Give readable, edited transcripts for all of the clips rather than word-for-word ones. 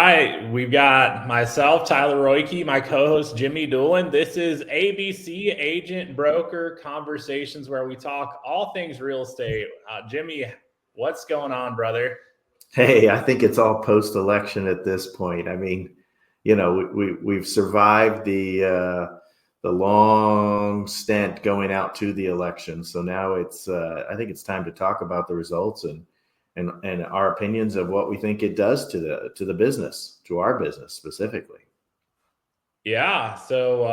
right, we've got myself, Tyler Roicki, my co-host Jimmy Dulin. This is ABC Agent Broker Conversations, where we talk all things real estate. Jimmy, what's going on, brother? Hey, I think it's all post-election at this point. I mean, we've survived the long stint going out to the election. So now I think it's time to talk about the results and our opinions of what we think it does to the business, to our business specifically. Yeah. So,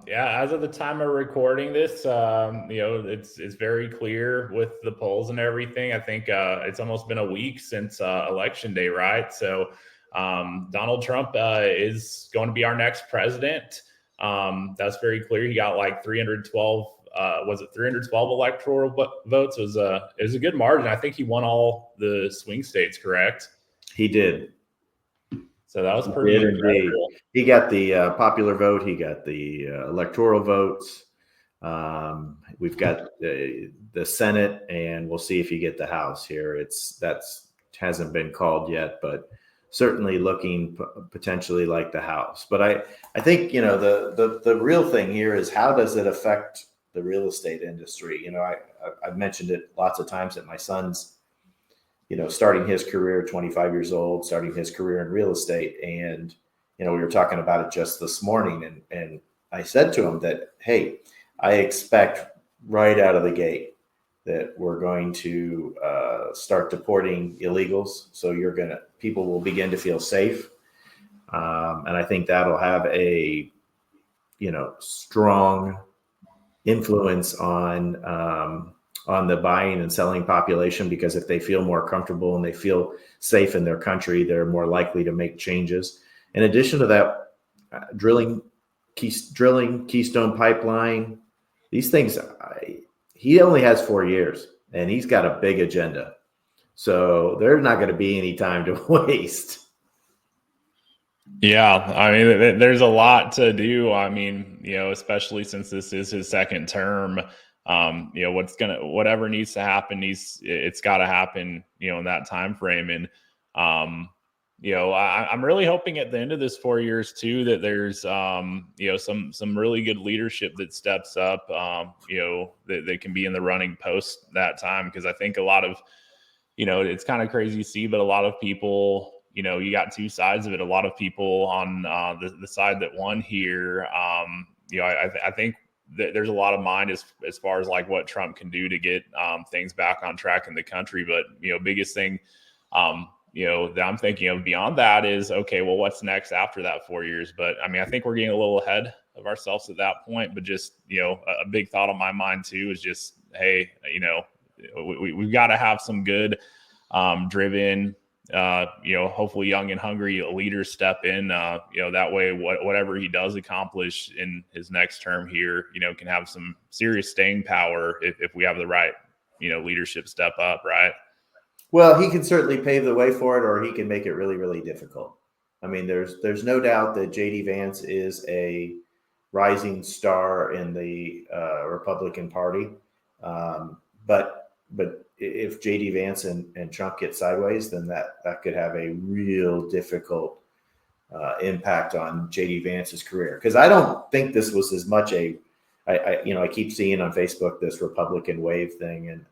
as of the time of recording this, it's very clear with the polls and everything. I think it's almost been a week since election day, right? So, Donald Trump is going to be our next president. That's very clear. He got like 312. Was it 312 electoral votes? It was a good margin. I think he won all the swing states, correct? He did. So that was pretty incredible. He got the popular vote. He got the electoral votes. We've got the Senate, and we'll see if you get the House here. That hasn't been called yet, but certainly looking potentially like the House. But I think the real thing here is, how does it affect the real estate industry? I've mentioned it lots of times that my son's starting his career, 25 years old, starting his career in real estate. And, we were talking about it just this morning. And I said to him that, hey, I expect right out of the gate that we're going to start deporting illegals. So people will begin to feel safe. And I think that'll have a, strong influence on the buying and selling population, because if they feel more comfortable and they feel safe in their country, they're more likely to make changes. In addition to that, drilling Keystone Pipeline, these things, he only has 4 years and he's got a big agenda. So there's not going to be any time to waste. Yeah, I mean, there's a lot to do. I mean, especially since this is his second term. Whatever needs to happen, it's got to happen, in that time frame. And, I'm really hoping at the end of this 4 years too, that there's, some really good leadership that steps up, that can be in the running post that time. Because I think a lot of, it's kind of crazy to see, but a lot of people, you got two sides of it. A lot of people on the side that won here, I think there's a lot of mind as far as like what Trump can do to get things back on track in the country. But, biggest thing, that I'm thinking of beyond that is, okay, well, what's next after that 4 years? But I mean, I think we're getting a little ahead of ourselves at that point. But just, a big thought on my mind too is just, hey, we've got to have some good driven, hopefully young and hungry leaders step in, that way, whatever he does accomplish in his next term here, can have some serious staying power if we have the right, leadership step up. Right. Well, he can certainly pave the way for it, or he can make it really, really difficult. I mean, there's no doubt that JD Vance is a rising star in the Republican Party. But if JD Vance and Trump get sideways, then that could have a real difficult impact on JD Vance's career. Because I don't think this was as much I keep seeing on Facebook this Republican wave thing, and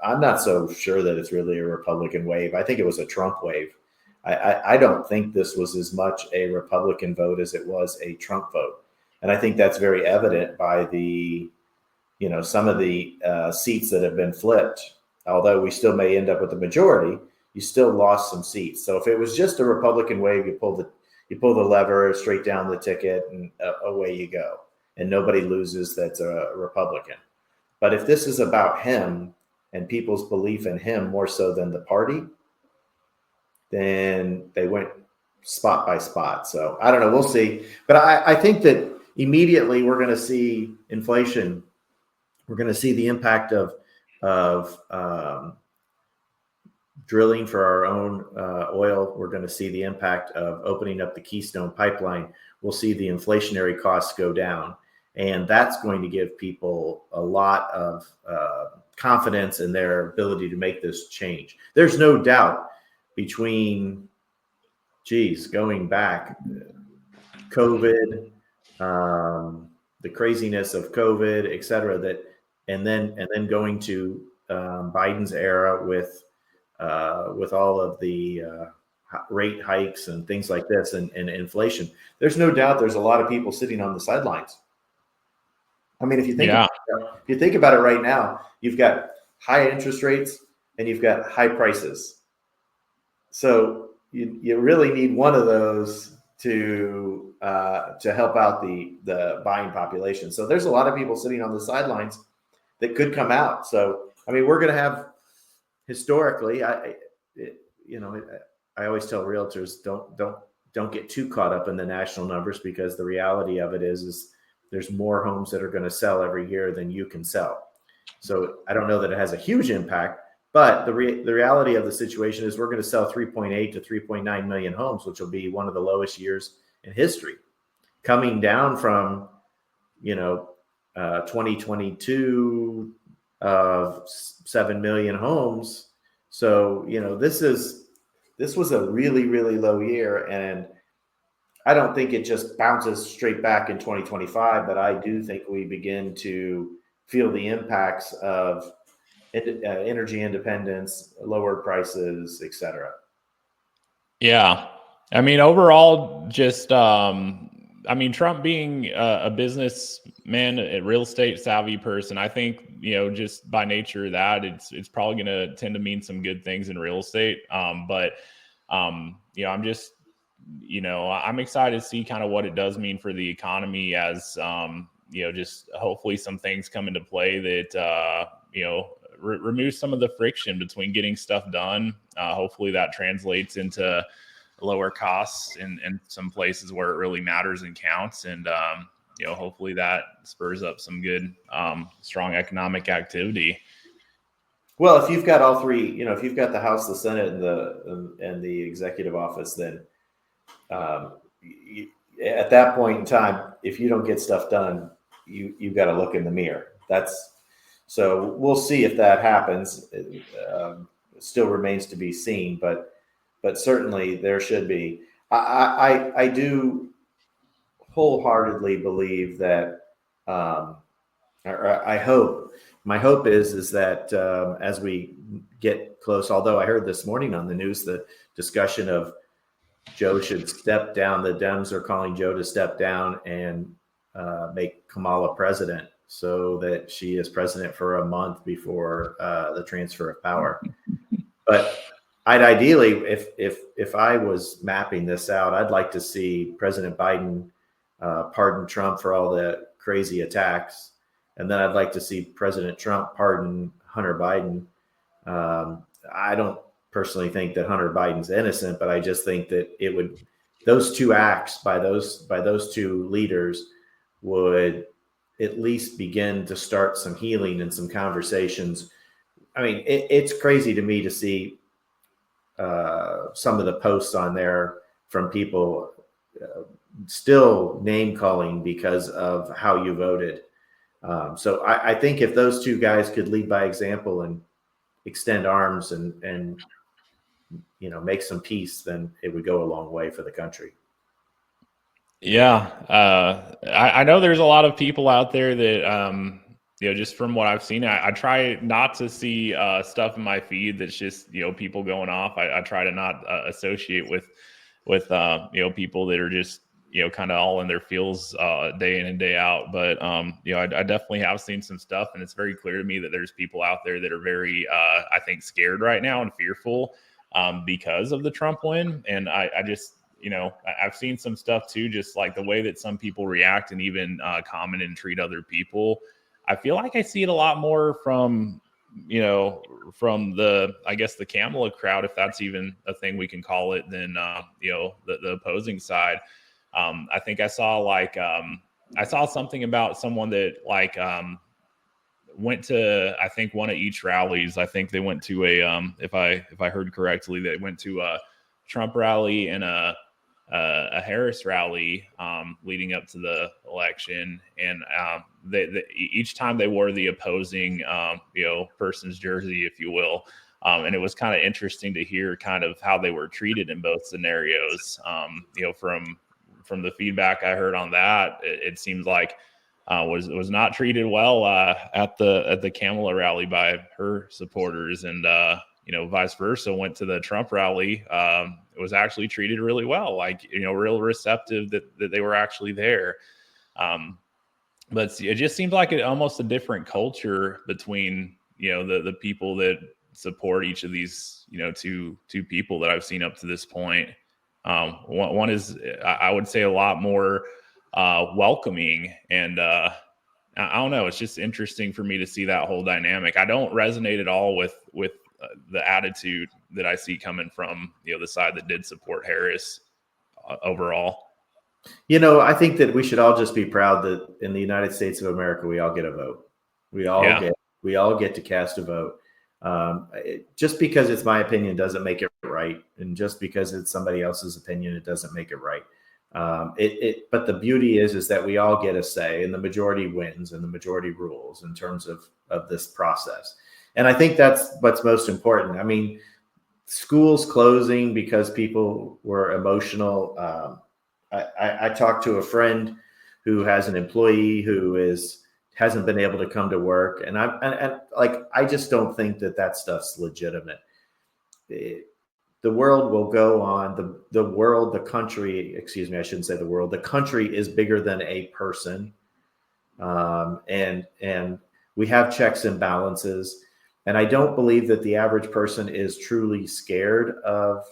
I'm not so sure that it's really a Republican wave. I think it was a Trump wave. I don't think this was as much a Republican vote as it was a Trump vote. And I think that's very evident by the, some of the seats that have been flipped. Although we still may end up with the majority, you still lost some seats. So if it was just a Republican wave, you pull the lever straight down the ticket and away you go. And nobody loses that's a Republican. But if this is about him and people's belief in him more so than the party, then they went spot by spot. So I don't know. We'll see. But I think that immediately we're going to see inflation. We're going to see the impact of drilling for our own oil. We're going to see the impact of opening up the Keystone Pipeline. We'll see the inflationary costs go down. And that's going to give people a lot of confidence in their ability to make this change. There's no doubt between going back, COVID, the craziness of COVID, et cetera, and then going to Biden's era with all of the rate hikes and things like this and inflation. There's no doubt there's a lot of people sitting on the sidelines. I mean, if you think about it right now, you've got high interest rates and you've got high prices. So you really need one of those to help out the buying population. So there's a lot of people sitting on the sidelines that could come out. So I mean, we're going to have historically, I always tell realtors don't get too caught up in the national numbers, because the reality of it is there's more homes that are going to sell every year than you can sell. So I don't know that it has a huge impact, but the reality of the situation is we're going to sell 3.8 to 3.9 million homes, which will be one of the lowest years in history, coming down from 2022 of 7 million homes. So this was a really, really low year, and I don't think it just bounces straight back in 2025, but I do think we begin to feel the impacts of energy independence, lower prices, et cetera. Yeah. I mean, overall, just, Trump being a businessman, a real estate savvy person, I think, just by nature of that, it's probably going to tend to mean some good things in real estate. I'm just, I'm excited to see kind of what it does mean for the economy as, just hopefully some things come into play that, remove some of the friction between getting stuff done. Hopefully that translates into lower costs in some places where it really matters and counts. And, hopefully that spurs up some good, strong economic activity. Well, if you've got all three, if you've got the House, the Senate, and the executive office, then at that point in time, if you don't get stuff done, you've got to look in the mirror. So we'll see if that happens. It still remains to be seen, but certainly there should be. I do wholeheartedly believe that, or I hope. My hope is that as we get close, although I heard this morning on the news the discussion of Joe should step down. The Dems are calling Joe to step down and make Kamala president, so that she is president for a month before the transfer of power. But I'd ideally, if I was mapping this out, I'd like to see President Biden pardon Trump for all the crazy attacks, and then I'd like to see President Trump pardon Hunter Biden. I don't personally think that Hunter Biden's innocent, but I just think that those two acts by those two leaders would at least begin to start some healing and some conversations. I mean, it's crazy to me to see some of the posts on there from people still name calling because of how you voted. So I think if those two guys could lead by example and extend arms and make some peace, then it would go a long way for the country. Yeah. I know there's a lot of people out there that, just from what I've seen, I try not to see stuff in my feed that's just, people going off. I try to not associate with people that are just, kind of all in their feels day in and day out. But, I definitely have seen some stuff, and it's very clear to me that there's people out there that are very, I think, scared right now and fearful because of the Trump win. And I just, I've seen some stuff too, just like the way that some people react and even comment and treat other people. I feel like I see it a lot more from the, I guess, the Kamala crowd, if that's even a thing we can call it, than, the opposing side. I think I saw something about someone that went to, I think, one of each rallies. I think they went to if I heard correctly, they went to a Trump rally and a Harris rally leading up to the election, and each time they wore the opposing person's jersey, if you will. And it was kind of interesting to hear kind of how they were treated in both scenarios. From the feedback I heard on that, it seems like was not treated well at the Kamala rally by her supporters, and vice versa. Went to the Trump rally, it was actually treated really well, like real receptive that they were actually there. But it just seems like almost a different culture between the people that support each of these two people that I've seen up to this point. One is, I would say, a lot more welcoming, and I don't know. It's just interesting for me to see that whole dynamic. I don't resonate at all with the attitude that I see coming from the side that did support Harris overall. I think that we should all just be proud that in the United States of America, we all get a vote. We all get to cast a vote. Just because it's my opinion doesn't make it right, and just because it's somebody else's opinion, it doesn't make it right. But the beauty is that we all get a say, and the majority wins, and the majority rules in terms of this process. And I think that's what's most important. I mean, schools closing because people were emotional. I talked to a friend who has an employee who hasn't been able to come to work, and I just don't think that stuff's legitimate. The world will go on. The country, excuse me, I shouldn't say the world. The country is bigger than a person, and we have checks and balances. And I don't believe that the average person is truly scared of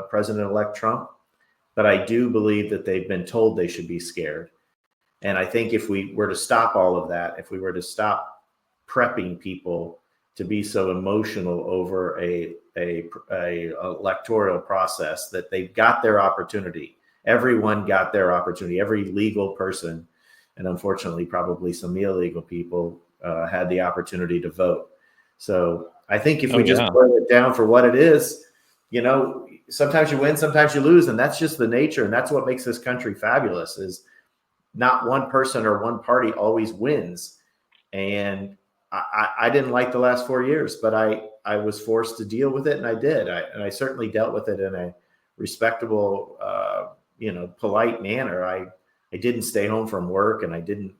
President-elect Trump. But I do believe that they've been told they should be scared. And I think if we were to stop all of that, if we were to stop prepping people to be so emotional over a electoral process, that they've got their opportunity. Everyone got their opportunity. Every legal person, and unfortunately probably some illegal people, had the opportunity to vote. So I think if we just boil it down for what it is, sometimes you win, sometimes you lose, and that's just the nature, and that's what makes this country fabulous. Is not one person or one party always wins. And I didn't like the last 4 years, but I was forced to deal with it, and I did. And I certainly dealt with it in a respectable, polite manner. I didn't stay home from work, and I didn't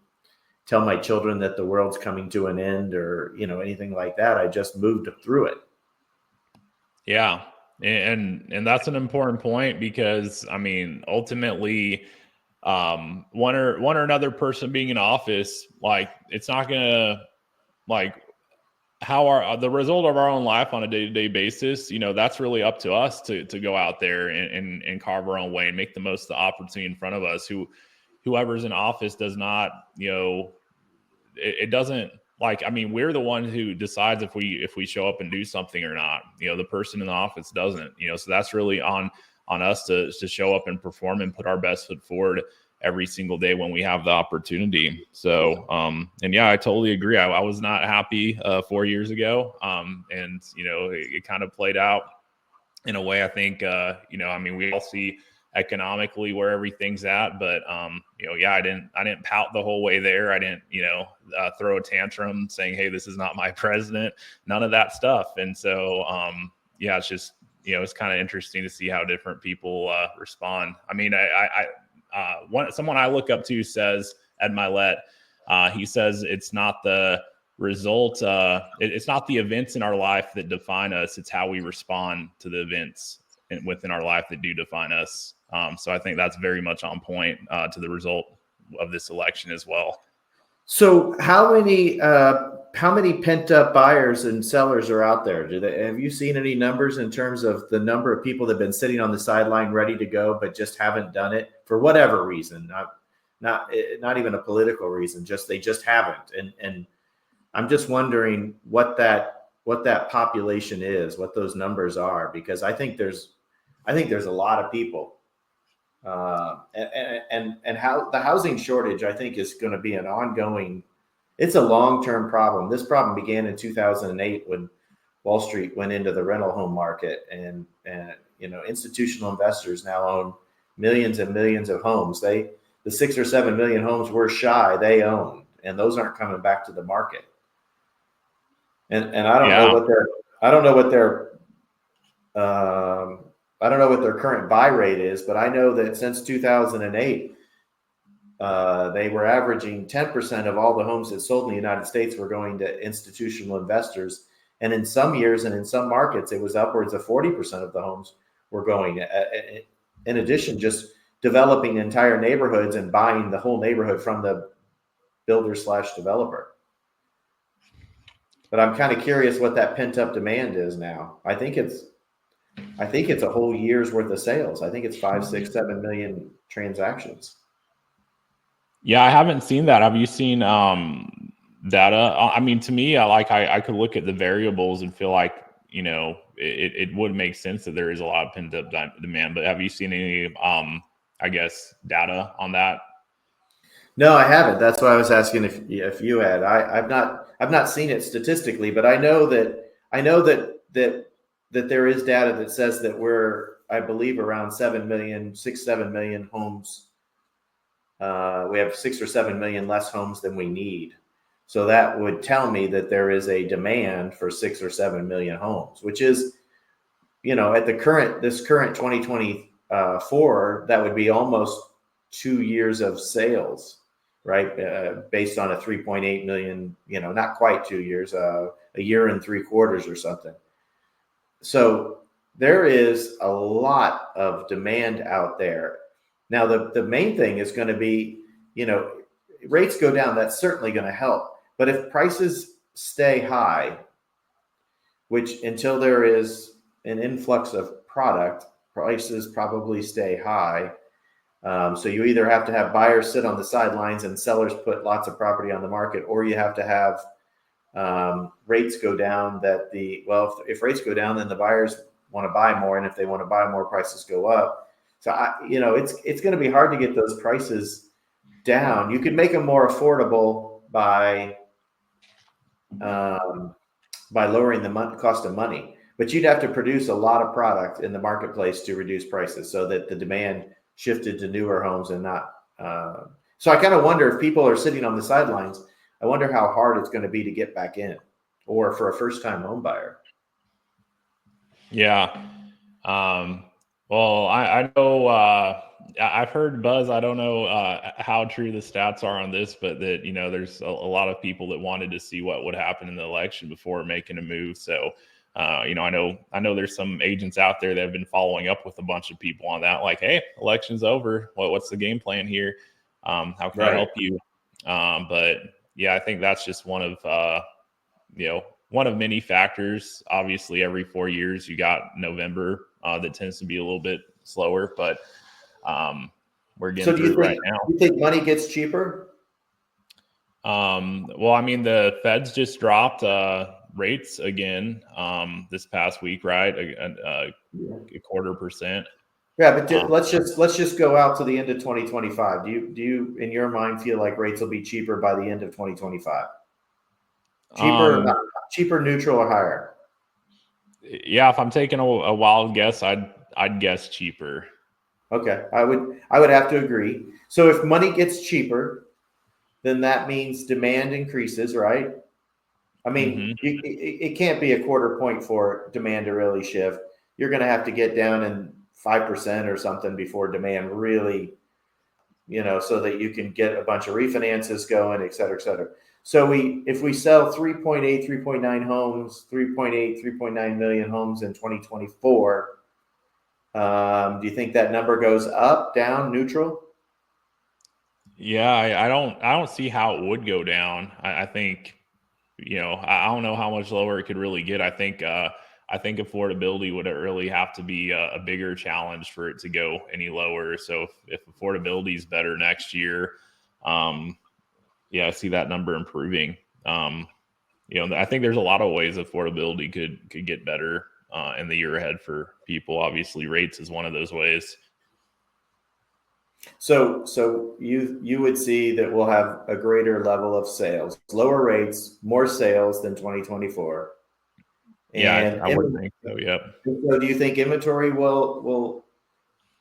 tell my children that the world's coming to an end or anything like that. I just moved through it. Yeah. And that's an important point, because I mean, ultimately, one or another person being in office, like, it's not gonna, like, how the result of our own life on a day-to-day basis, that's really up to us to go out there and carve our own way and make the most of the opportunity in front of us. Whoever's in office does not, it doesn't, like, I mean, we're the one who decides if we show up and do something or not. The person in the office doesn't. So that's really on us to show up and perform and put our best foot forward every single day when we have the opportunity. So, and yeah, I totally agree. I was not happy 4 years ago, and it kind of played out in a way. I think I mean, we all see economically where everything's at, but yeah, I didn't pout the whole way there. I didn't throw a tantrum saying, hey, this is not my president, none of that stuff. And so yeah, it's just it's kind of interesting to see how different people respond. I mean, someone I look up to says, Ed Milet, he says it's not the result, it's not the events in our life that define us, it's how we respond to the events within our life that do define us. So I think that's very much on point to the result of this election as well. So how many pent up buyers and sellers are out there? Have you seen any numbers in terms of the number of people that have been sitting on the sideline ready to go, but just haven't done it for whatever reason? Not even a political reason, they just haven't. And I'm just wondering what that population is, what those numbers are, because I think there's a lot of people. And how the housing shortage, I think, is going to be an ongoing. It's a long-term problem. This problem began in 2008 when Wall Street went into the rental home market, and institutional investors now own millions and millions of homes. The 6 or 7 million homes we're shy they own, and those aren't coming back to the market. And I don't know I don't know what their I don't know what their current buy rate is, but I know that since 2008, they were averaging 10% of all the homes that sold in the United States were going to institutional investors. And in some years and in some markets, it was upwards of 40% of the homes were going. In addition, just developing entire neighborhoods and buying the whole neighborhood from the builder/developer. But I'm kind of curious what that pent up demand is now. I think it's a whole year's worth of sales. I think it's 5, 6, 7 million transactions. Yeah, I haven't seen that. Have you seen data? I mean, to me, I could look at the variables and feel like, you know, it would make sense that there is a lot of pent up demand. But have you seen any, I guess, data on that? No, I haven't. That's why I was asking if you had. I've not seen it statistically, but I know that there is data that says that we're, I believe, around 7 million, 6, 7 million homes. We have 6 or 7 million less homes than we need. So that would tell me that there is a demand for 6 or 7 million homes, which is, you know, at this current 2024, that would be almost 2 years of sales, right? Based on a 3.8 million, you know, not quite 2 years, a year and 3 quarters or something. So there is a lot of demand out there. Now, the main thing is going to be, you know, rates go down. That's certainly going to help. But if prices stay high, which until there is an influx of product, prices probably stay high. So you either have to have buyers sit on the sidelines and sellers put lots of property on the market, or you have to have rates go down. If rates go down, then the buyers want to buy more, and if they want to buy more, prices go up. So it's going to be hard to get those prices down. You could make them more affordable by lowering the cost of money, but you'd have to produce a lot of product in the marketplace to reduce prices so that the demand shifted to newer homes and not. So I kind of wonder if people are sitting on the sidelines. I wonder how hard it's going to be to get back in, or for a first-time home buyer. Yeah. Well, I know I've heard buzz. I don't know how true the stats are on this, but that, you know, there's a lot of people that wanted to see what would happen in the election before making a move. So, you know, I know there's some agents out there that have been following up with a bunch of people on that, like, hey, election's over. What's the game plan here? How can I help you? But yeah, I think that's just one of one of many factors. Obviously, every 4 years you got November that tends to be a little bit slower, but we're getting through it right now. Do you think money gets cheaper? Well, I mean, the Feds just dropped rates again this past week, right? A 0.25%. Yeah, but let's just go out to the end of 2025. Do you in your mind feel like rates will be cheaper by the end of 2025? Cheaper, neutral, or higher? Yeah, if I'm taking a wild guess, I'd guess cheaper. Okay, I would have to agree. So if money gets cheaper, then that means demand increases, right? I mean, it can't be a quarter point for demand to really shift. You're going to have to get down in 5% or something before demand really, you know, so that you can get a bunch of refinances going, et cetera, et cetera. So if we sell 3.8, 3.9 homes, 3.8, 3.9 million homes in 2024, do you think that number goes up, down, neutral? Yeah, I don't see how it would go down. I think, you know, I don't know how much lower it could really get. I think affordability would really have to be a bigger challenge for it to go any lower. So if affordability is better next year, yeah, I see that number improving. You know, I think there's a lot of ways affordability could get better in the year ahead for people. Obviously, rates is one of those ways. So you would see that we'll have a greater level of sales, lower rates, more sales than 2024. Yeah, I would think so. Yep. So do you think inventory will?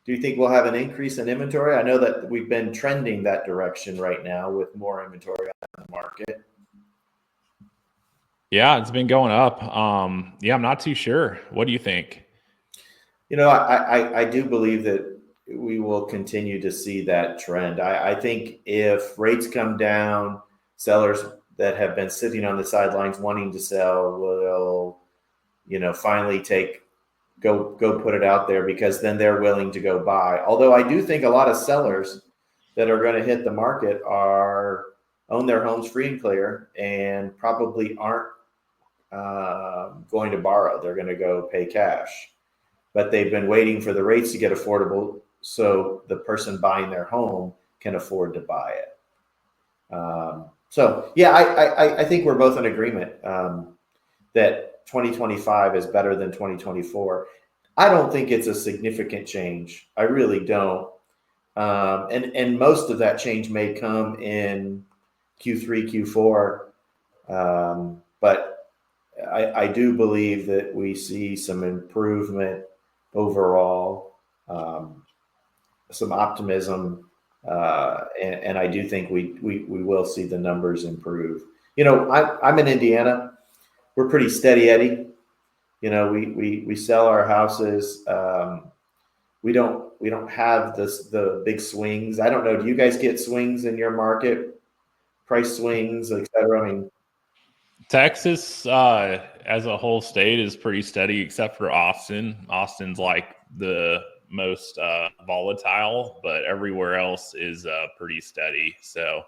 Do you think we'll have an increase in inventory? I know that we've been trending that direction right now with more inventory on the market. Yeah, it's been going up. Yeah, I'm not too sure. What do you think? I do believe that we will continue to see that trend. I think if rates come down, sellers that have been sitting on the sidelines wanting to sell will, finally go put it out there, because then they're willing to go buy. Although I do think a lot of sellers that are going to hit the market own their homes free and clear and probably aren't going to borrow. They're going to go pay cash, but they've been waiting for the rates to get affordable so the person buying their home can afford to buy it. So yeah, I think we're both in agreement that 2025 is better than 2024. I don't think it's a significant change. I really don't. And most of that change may come in Q3, Q4. But I do believe that we see some improvement overall, some optimism, and I do think we will see the numbers improve. I'm in Indiana. We're pretty steady Eddie. We sell our houses. We don't have the big swings. I don't know. Do you guys get swings in your market? Price swings, et cetera? I mean, Texas, as a whole state, is pretty steady, except for Austin. Austin's like the most volatile, but everywhere else is pretty steady. So,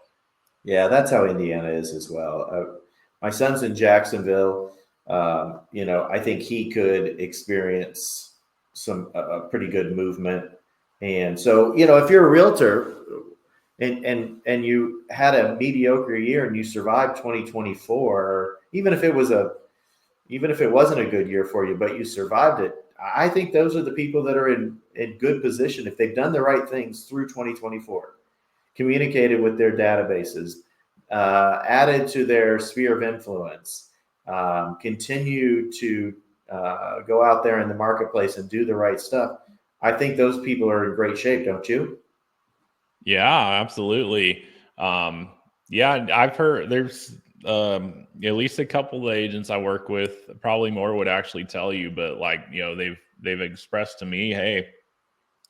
yeah, that's how Indiana is as well. My son's in Jacksonville. I think he could experience some a pretty good movement. And so, if you're a realtor and you had a mediocre year and you survived 2024, even if it wasn't a good year for you, but you survived it, I think those are the people that are in good position if they've done the right things through 2024, communicated with their databases, added to their sphere of influence, continue to go out there in the marketplace and do the right stuff. I think those people are in great shape, don't you? yeah, absolutely. Yeah, I've heard there's at least a couple of agents I work with, probably more would actually tell you, but like, they've expressed to me, hey,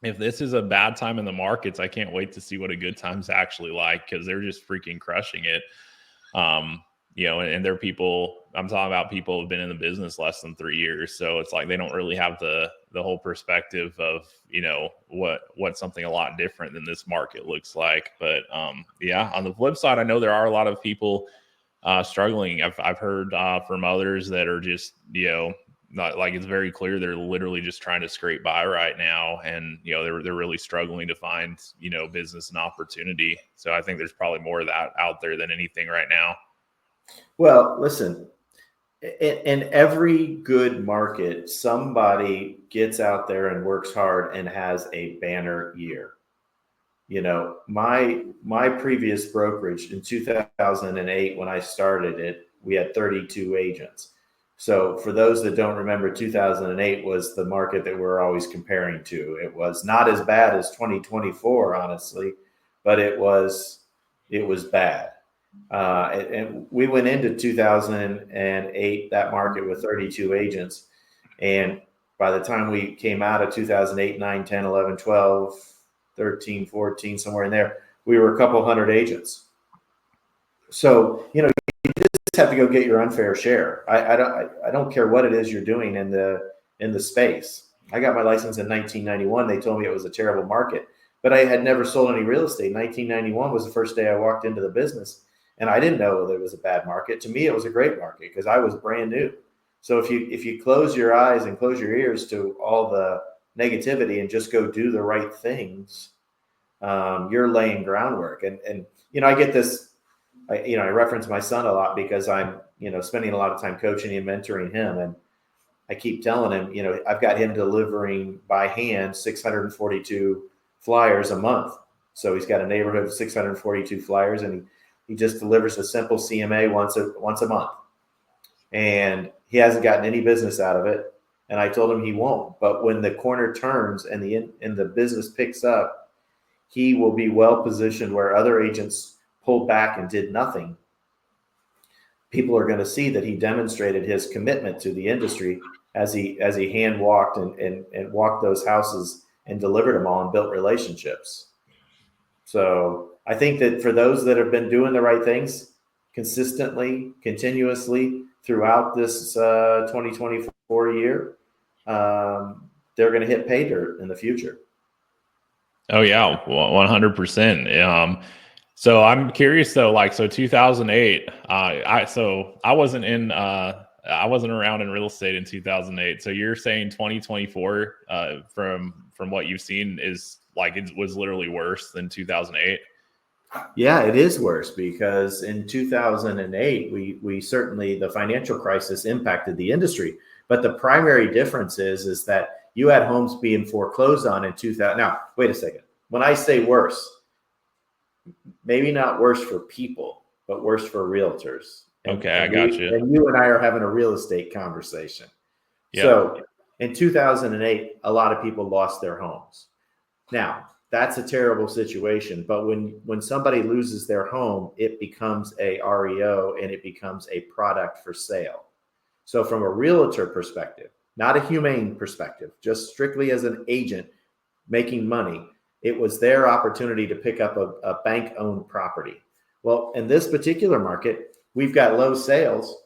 if this is a bad time in the markets, I can't wait to see what a good time's actually like, because they're just freaking crushing it. And they're people, I'm talking about people who've been in the business less than 3 years. So it's like they don't really have the whole perspective of, what something a lot different than this market looks like. But yeah, on the flip side, I know there are a lot of people struggling. I've heard from others that are just, not like, it's very clear they're literally just trying to scrape by right now, and they're really struggling to find business and opportunity. So I think there's probably more of that out there than anything right now. Well, listen, in every good market, somebody gets out there and works hard and has a banner year. My previous brokerage in 2008, when I started it, we had 32 agents. So for those that don't remember, 2008 was the market that we're always comparing to. It was not as bad as 2024, honestly, but it was bad. And we went into 2008, that market, with 32 agents. And by the time we came out of 2008, 9, 10, 11, 12, 13, 14, somewhere in there, we were a couple hundred agents. So, you just have to go get your unfair share. I don't care what it is you're doing in the space. I got my license in 1991. They told me it was a terrible market, but I had never sold any real estate. 1991 was the first day I walked into the business, and I didn't know there was a bad market. To me, it was a great market because I was brand new. So if you close your eyes and close your ears to all the negativity and just go do the right things, you're laying groundwork. And I get this. I reference my son a lot because I'm spending a lot of time coaching and mentoring him, and I keep telling him, I've got him delivering by hand 642 flyers a month. So he's got a neighborhood of 642 flyers, and he just delivers a simple CMA once a month. And he hasn't gotten any business out of it. And I told him he won't. But when the corner turns and the business picks up, he will be well positioned where other agents pulled back and did nothing. people are going to see that he demonstrated his commitment to the industry as he hand walked and walked those houses and delivered them all and built relationships. So I think that for those that have been doing the right things consistently, continuously throughout this 2024 year, they're going to hit pay dirt in the future. Oh yeah, 100%. So I'm curious though, like, so 2008, I wasn't around in real estate in 2008. So you're saying 2024, from what you've seen, is like it was literally worse than 2008? Yeah, it is worse because in 2008, we certainly, the financial crisis impacted the industry. But the primary difference is that you had homes being foreclosed on in 2000. Now, wait a second. When I say worse, maybe not worse for people, but worse for realtors. Okay, I got you. And you and I are having a real estate conversation. Yep. So in 2008, a lot of people lost their homes. Now, that's a terrible situation. But when somebody loses their home, it becomes a REO and it becomes a product for sale. So from a realtor perspective, not a humane perspective, just strictly as an agent making money, it was their opportunity to pick up a bank-owned property. Well, in this particular market, we've got low sales.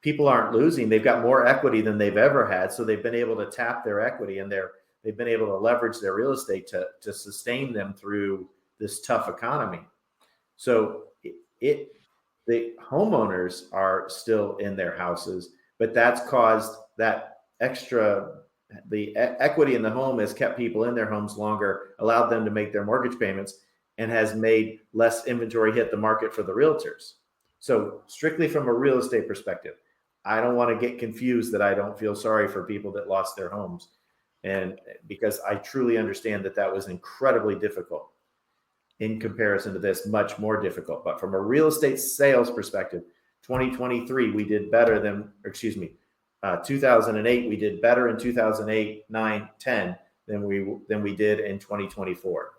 People aren't losing. They've got more equity than they've ever had. So they've been able to tap their equity and they've been able to leverage their real estate to sustain them through this tough economy. So the homeowners are still in their houses, but that's caused that the equity in the home has kept people in their homes longer, allowed them to make their mortgage payments, and has made less inventory hit the market for the realtors. So strictly from a real estate perspective, I don't want to get confused that I don't feel sorry for people that lost their homes. And because I truly understand that was incredibly difficult in comparison to this, much more difficult. But from a real estate sales perspective, 2023, we did better than, 2008, we did better in 2008, 9, 10 than we did in 2024.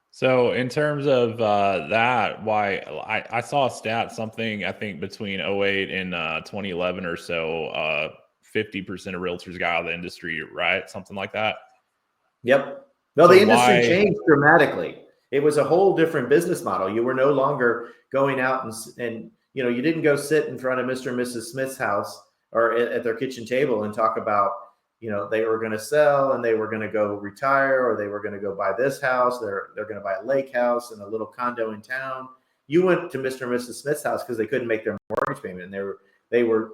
So in terms of that, why I saw a stat, something I think between 08 and 2011 or so, 50% of realtors got out of the industry, right? Something like that. Yep. No, so the industry changed dramatically. It was a whole different business model. You were no longer going out and you didn't go sit in front of Mr. and Mrs. Smith's house or at their kitchen table and talk about, they were going to sell and they were going to go retire, or they were going to go buy this house. They're going to buy a lake house and a little condo in town. You went to Mr. and Mrs. Smith's house because they couldn't make their mortgage payment, and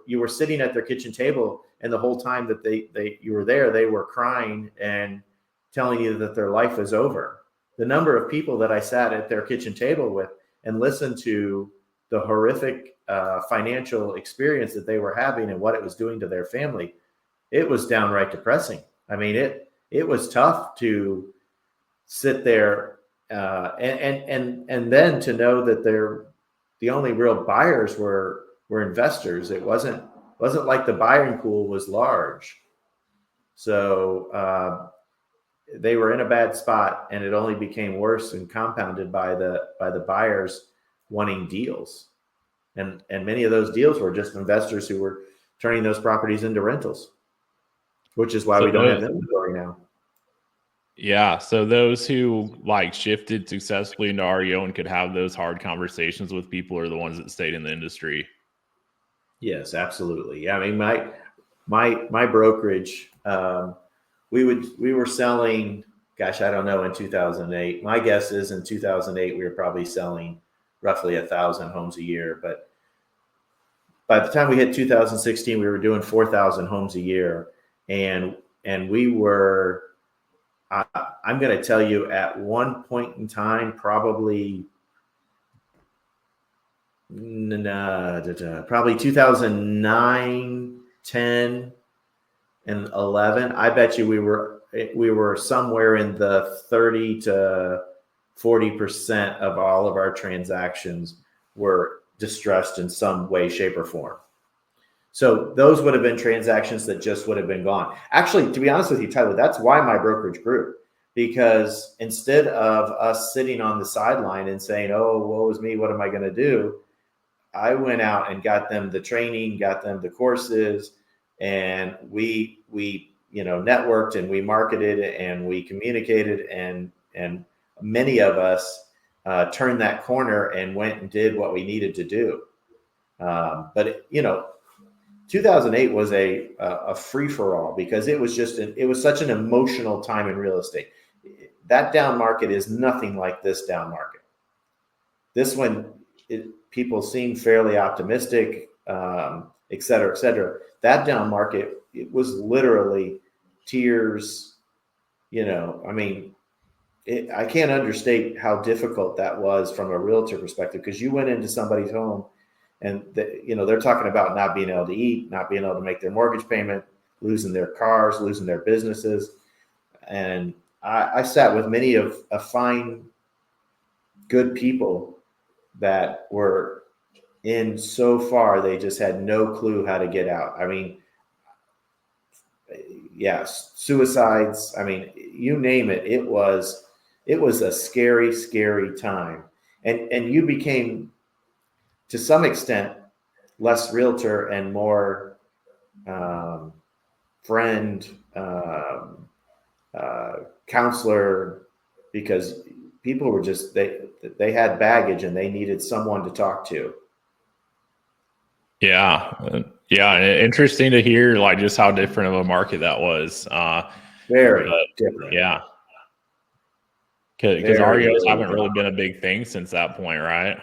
you were sitting at their kitchen table, and the whole time that you were there, they were crying and telling you that their life is over. The number of people that I sat at their kitchen table with and listened to the horrific financial experience that they were having and what it was doing to their family, it was downright depressing. I mean, it was tough to sit there and then to know that the only real buyers were investors. It wasn't like the buying pool was large. So they were in a bad spot, and it only became worse and compounded by the buyers wanting deals. And many of those deals were just investors who were turning those properties into rentals, which is why we don't have inventory now. Yeah. So those who shifted successfully into REO and could have those hard conversations with people are the ones that stayed in the industry. Yes, absolutely. Yeah. I mean, my brokerage, we were selling, gosh, I don't know, in 2008. My guess is in 2008, we were probably selling roughly 1,000 homes a year. But by the time we hit 2016, we were doing 4,000 homes a year. And we were, I'm going to tell you, at one point in time, probably 2009, 10, and 11, I bet you we were somewhere in the 30 to 40% of all of our transactions were distressed in some way, shape, or form. So those would have been transactions that just would have been gone. Actually, to be honest with you, Tyler, that's why my brokerage grew, because instead of us sitting on the sideline and saying, "Oh, woe is me, what am I going to do?" I went out and got them the training, got them the courses, and we networked and we marketed and we communicated, and many of us turned that corner and went and did what we needed to do. But 2008 was a free for all, because it was such an emotional time in real estate. That down market is nothing like this down market. This one, people seem fairly optimistic, et cetera, et cetera. That down market, it was literally tears. I can't understate how difficult that was from a realtor perspective, because you went into somebody's home and they're talking about not being able to eat, not being able to make their mortgage payment, losing their cars, losing their businesses. And I sat with many of fine, good people that were in so far, they just had no clue how to get out. I mean, suicides. I mean, you name it. It was a scary, scary time. And you became, to some extent, less realtor and more friend, counselor, because people were just, they had baggage and they needed someone to talk to. Yeah. Interesting to hear, like, just how different of a market that was. Very different. Yeah. Because REOs haven't really been a big thing since that point, right?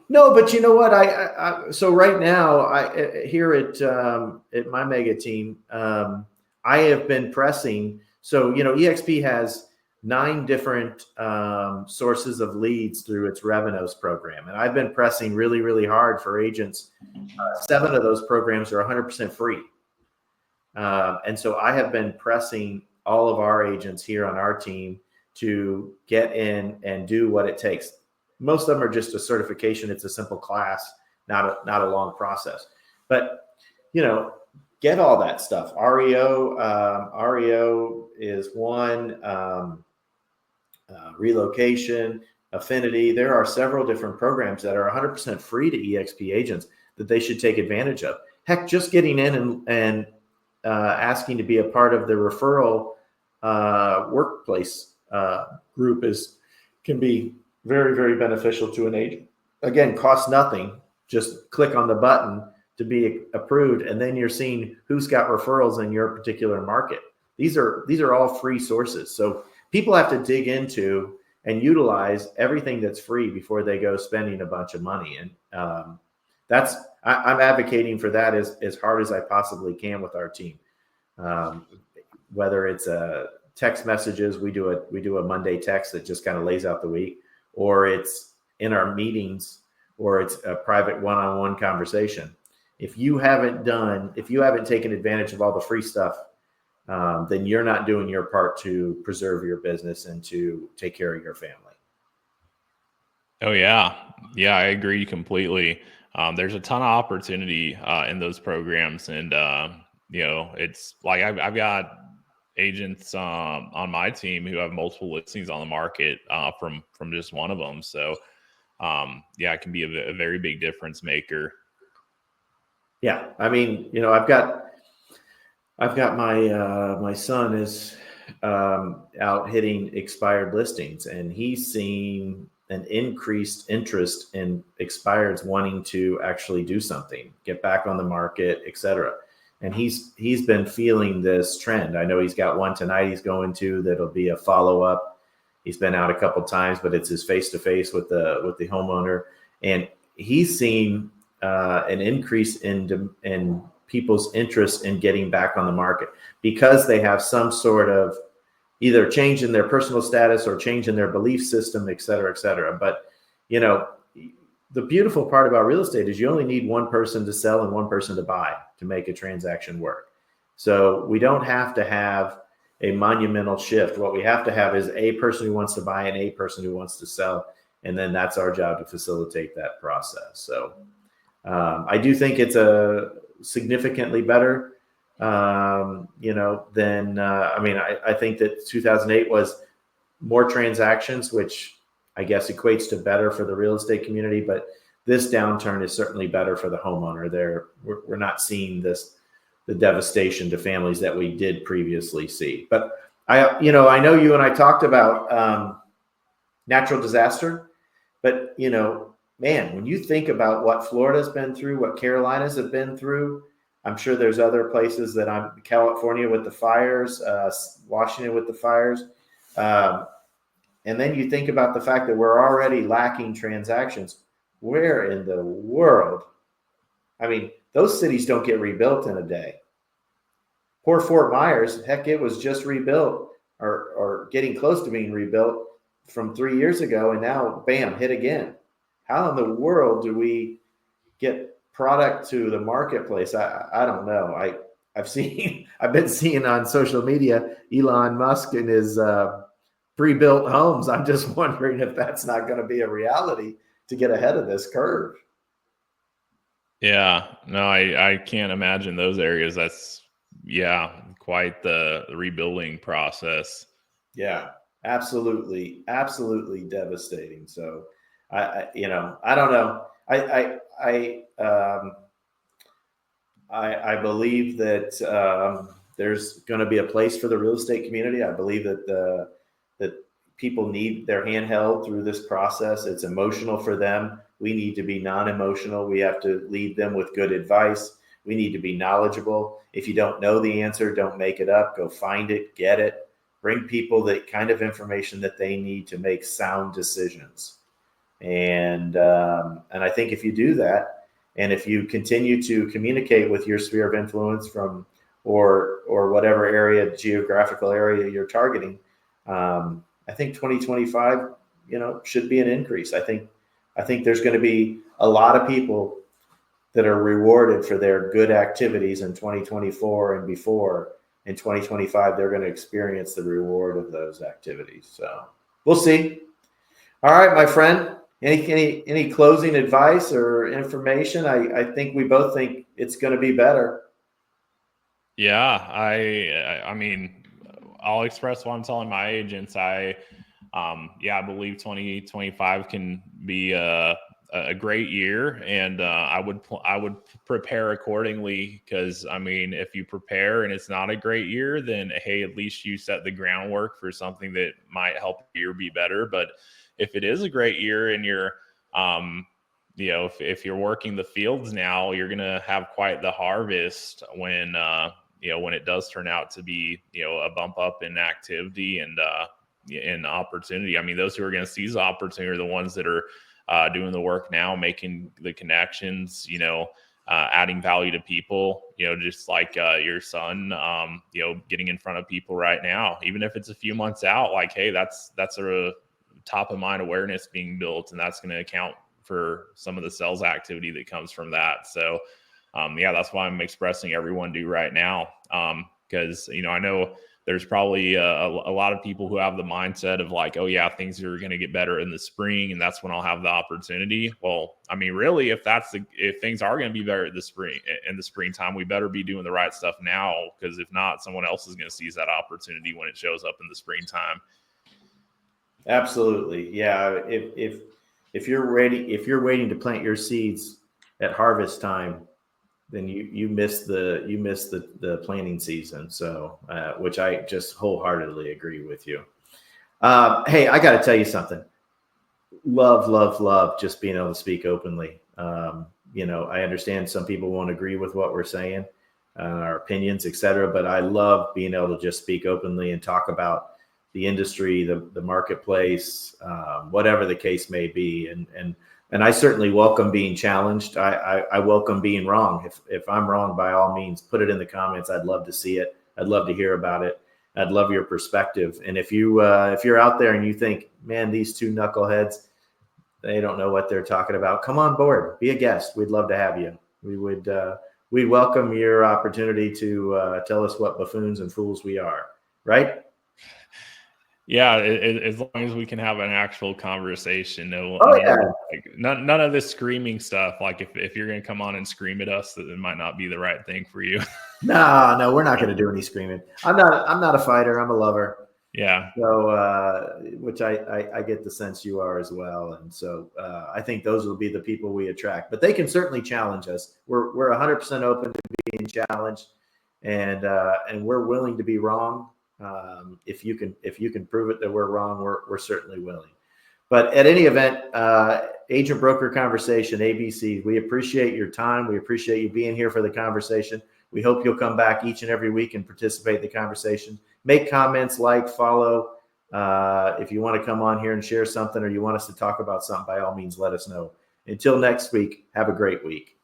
No, but you know what? So right now, here at my mega team, I have been pressing. So EXP has 9 different sources of leads through its Revenos program, and I've been pressing really, really hard for agents. 7 of those programs are 100% free, and so I have been pressing all of our agents here on our team to get in and do what it takes. Most of them are just a certification. It's a simple class, not a long process. But get all that stuff. REO is one. Relocation, affinity. There are several different programs that are 100% free to EXP agents that they should take advantage of. Heck, just getting in and asking to be a part of the referral workplace group can be very, very beneficial to an agent. Again, costs nothing. Just click on the button to be approved, and then you're seeing who's got referrals in your particular market. These are all free sources. So people have to dig into and utilize everything that's free before they go spending a bunch of money. And I'm advocating for that as hard as I possibly can with our team. Whether it's text messages, we do a Monday text that just kind of lays out the week, or it's in our meetings, or it's a private one-on-one conversation. If you haven't taken advantage of all the free stuff, then you're not doing your part to preserve your business and to take care of your family. Oh yeah. I agree completely. There's a ton of opportunity in those programs, and it's like I've got agents on my team who have multiple listings on the market from just one of them. So it can be a very big difference maker. Yeah, I mean, I've got my son is out hitting expired listings, and he's seen an increased interest in expireds wanting to actually do something, get back on the market, etc. And he's been feeling this trend. I know he's got one tonight he's going to that'll be a follow-up. He's been out a couple times, but it's his face-to-face with the homeowner, and he's seen an increase in people's interest in getting back on the market because they have some sort of either change in their personal status or change in their belief system, et cetera, et cetera. But, the beautiful part about real estate is you only need one person to sell and one person to buy to make a transaction work. So we don't have to have a monumental shift. What we have to have is a person who wants to buy and a person who wants to sell. And then that's our job to facilitate that process. So I do think it's a significantly better, than, I think that 2008 was more transactions, which I guess equates to better for the real estate community, but this downturn is certainly better for the homeowner. We're not seeing the devastation to families that we did previously see. But I know you and I talked about natural disaster, but man, when you think about what Florida's been through, what Carolinas have been through, I'm sure there's other places California with the fires, Washington with the fires. And then you think about the fact that we're already lacking transactions. Where in the world? I mean, those cities don't get rebuilt in a day. Poor Fort Myers, heck, it was just rebuilt or getting close to being rebuilt from 3 years ago, and now, bam, hit again. How in the world do we get product to the marketplace? I don't know. I've been seeing on social media Elon Musk and his pre-built homes. I'm just wondering if that's not going to be a reality to get ahead of this curve. Yeah, no, I can't imagine those areas. That's quite the rebuilding process. Yeah, absolutely devastating. So I don't know. I believe that there's going to be a place for the real estate community. I believe that that people need their hand held through this process. It's emotional for them. We need to be non-emotional. We have to lead them with good advice. We need to be knowledgeable. If you don't know the answer, don't make it up. Go find it, get it. Bring people the kind of information that they need to make sound decisions. And I think if you do that, and if you continue to communicate with your sphere of influence from or whatever area, geographical area you're targeting, I think 2025, should be an increase. I think there's going to be a lot of people that are rewarded for their good activities in 2024 and before. In 2025, they're going to experience the reward of those activities. So we'll see. All right, my friend. Any closing advice or information? I think we both think it's going to be better. Yeah, I mean, I'll express what I'm telling my agents. I believe 2025 can be a great year, and I would prepare accordingly, because I mean, if you prepare and it's not a great year, then hey, at least you set the groundwork for something that might help the year be better. But if it is a great year and you're if you're working the fields now, you're gonna have quite the harvest when when it does turn out to be a bump up in activity and in opportunity. I mean, those who are going to seize the opportunity are the ones that are doing the work now, making the connections, adding value to people, just like your son, getting in front of people right now, even if it's a few months out, like, hey, that's a top of mind awareness being built, and that's going to account for some of the sales activity that comes from that. So that's why I'm expressing everyone do right now. Because, I know there's probably a lot of people who have the mindset of like, oh yeah, things are going to get better in the spring, and that's when I'll have the opportunity. Well, I mean, really, if things are going to be better in the springtime, we better be doing the right stuff now, because if not, someone else is going to seize that opportunity when it shows up in the springtime. Absolutely. Yeah. If you're waiting to plant your seeds at harvest time, then you miss the planting season. So, which I just wholeheartedly agree with you. Hey, I got to tell you something. Love just being able to speak openly. I understand some people won't agree with what we're saying, our opinions, etc. But I love being able to just speak openly and talk about the industry, the marketplace, whatever the case may be. And I certainly welcome being challenged. I welcome being wrong. If I'm wrong, by all means, put it in the comments. I'd love to see it. I'd love to hear about it. I'd love your perspective. And if you're out there and you think, man, these two knuckleheads, they don't know what they're talking about, come on board, be a guest. We'd love to have you. We welcome your opportunity to tell us what buffoons and fools we are. Right? Yeah, as long as we can have an actual conversation. None of this screaming stuff. Like if you're going to come on and scream at us, that it might not be the right thing for you. No, we're not going to do any screaming. I'm not a fighter. I'm a lover. Yeah. So, which I get the sense you are as well. And so I think those will be the people we attract, but they can certainly challenge us. We're 100% open to being challenged, and we're willing to be wrong. If you can prove it that we're wrong, we're certainly willing. But at any event, agent broker conversation, ABC, we appreciate your time. We appreciate you being here for the conversation. We hope you'll come back each and every week and participate in the conversation. Make comments, like, follow. If you want to come on here and share something, or you want us to talk about something, by all means, let us know. Until next week, have a great week.